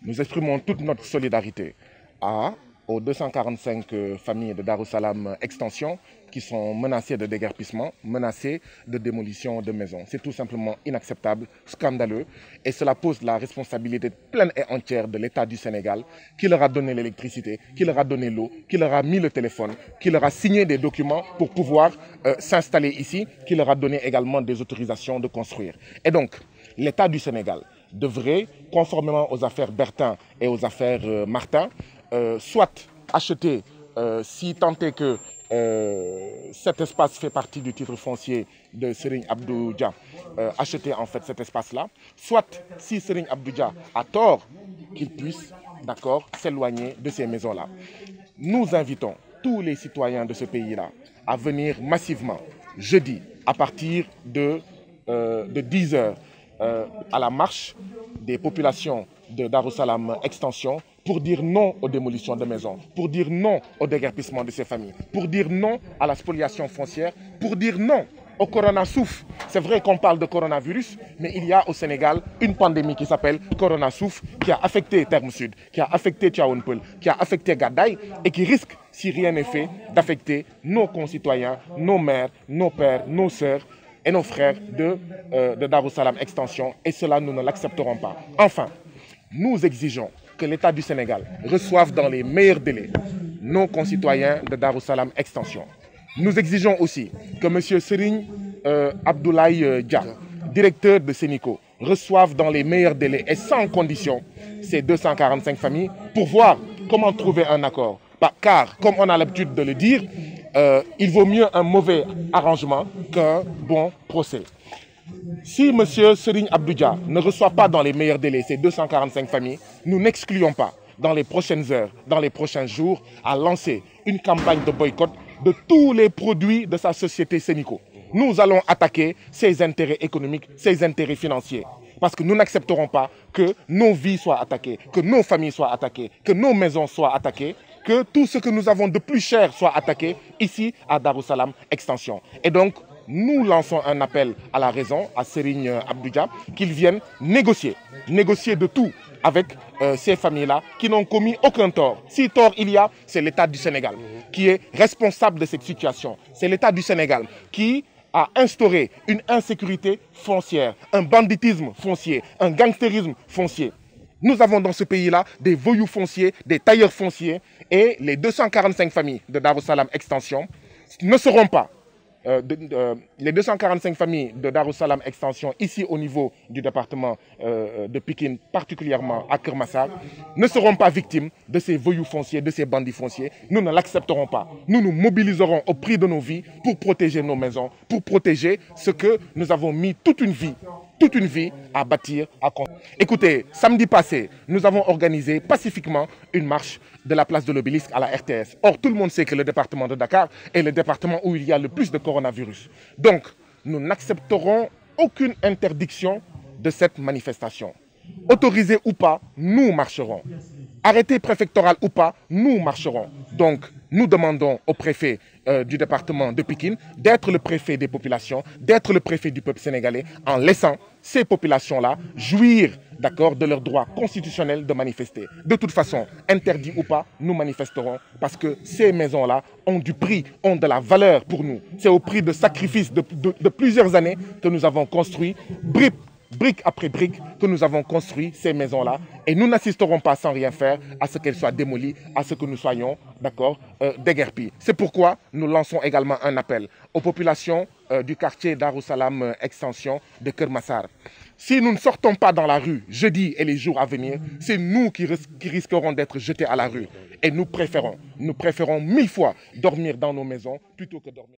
Nous exprimons toute notre solidarité aux 245 familles de Darussalam Extension qui sont menacées de déguerpissement, menacées de démolition de maisons. C'est tout simplement inacceptable, scandaleux, et cela pose la responsabilité pleine et entière de l'État du Sénégal qui leur a donné l'électricité, qui leur a donné l'eau, qui leur a mis le téléphone, qui leur a signé des documents pour pouvoir s'installer ici, qui leur a donné également des autorisations de construire. Et donc, l'État du Sénégal devrait, conformément aux affaires Bertin et aux affaires Martin, soit acheter, si tant est que cet espace fait partie du titre foncier de Serigne Abdou Dia, acheter en fait cet espace-là, soit si Serigne Abdou Dia a tort, qu'il puisse, d'accord, s'éloigner de ces maisons-là. Nous invitons tous les citoyens de ce pays-là à venir massivement, jeudi, à partir de 10 h, à la marche des populations de Darussalam Extension pour dire non aux démolitions de maisons, pour dire non au déguerpissement de ces familles, pour dire non à la spoliation foncière, pour dire non au corona souffle. C'est vrai qu'on parle de coronavirus, mais il y a au Sénégal une pandémie qui s'appelle corona souffle, qui a affecté Terme Sud, qui a affecté Tiaounpeul, qui a affecté Gadaï et qui risque, si rien n'est fait, d'affecter nos concitoyens, nos mères, nos pères, nos sœurs et nos frères de Darussalam Extension, et cela, nous ne l'accepterons pas. Enfin, nous exigeons que l'État du Sénégal reçoive dans les meilleurs délais nos concitoyens de Darussalam Extension. Nous exigeons aussi que M. Serigne Abdoulaye Dia, directeur de Sénico, reçoive dans les meilleurs délais et sans condition ces 245 familles pour voir comment trouver un accord. Car, comme on a l'habitude de le dire, il vaut mieux un mauvais arrangement qu'un bon procès. Si M. Serigne Abdou Dia ne reçoit pas dans les meilleurs délais ces 245 familles, nous n'excluons pas, dans les prochaines heures, dans les prochains jours, à lancer une campagne de boycott de tous les produits de sa société Sénico. Nous allons attaquer ses intérêts économiques, ses intérêts financiers. Parce que nous n'accepterons pas que nos vies soient attaquées, que nos familles soient attaquées, que nos maisons soient attaquées, que tout ce que nous avons de plus cher soit attaqué ici à Darussalam Extension. Et donc, nous lançons un appel à la raison, à Serigne Abdou Dia, qu'ils viennent négocier de tout avec ces familles-là qui n'ont commis aucun tort. Si tort il y a, c'est l'État du Sénégal qui est responsable de cette situation. C'est l'État du Sénégal qui a instauré une insécurité foncière, un banditisme foncier, un gangstérisme foncier. Nous avons dans ce pays-là des voyous fonciers, des tailleurs fonciers, et les 245 familles de Darussalam Extension ne seront pas, les 245 familles de Darussalam Extension, ici au niveau du département de Pikine, particulièrement à Keur Massar, ne seront pas victimes de ces voyous fonciers, de ces bandits fonciers. Nous ne l'accepterons pas. Nous nous mobiliserons au prix de nos vies pour protéger nos maisons, pour protéger ce que nous avons mis toute une vie à bâtir, à construire. Écoutez, samedi passé, nous avons organisé pacifiquement une marche de la place de l'Obélisque à la RTS. Or, tout le monde sait que le département de Dakar est le département où il y a le plus de coronavirus. Donc, nous n'accepterons aucune interdiction de cette manifestation. Autorisé ou pas, nous marcherons. Arrêté préfectoral ou pas, nous marcherons. Donc, nous demandons au préfet du département de Pikine d'être le préfet des populations, d'être le préfet du peuple sénégalais, en laissant ces populations-là jouir, d'accord, de leur droit constitutionnel de manifester. De toute façon, interdit ou pas, nous manifesterons parce que ces maisons-là ont du prix, ont de la valeur pour nous. C'est au prix de sacrifices de plusieurs années que nous avons construit, brique après brique, que nous avons construit ces maisons-là. Et nous n'assisterons pas sans rien faire à ce qu'elles soient démolies, à ce que nous soyons, d'accord, déguerpis. C'est pourquoi nous lançons également un appel aux populations du quartier Darussalam Extension de Keur Massar. Si nous ne sortons pas dans la rue jeudi et les jours à venir, c'est nous qui risquerons d'être jetés à la rue. Et nous préférons 1000 fois dormir dans nos maisons plutôt que dormir.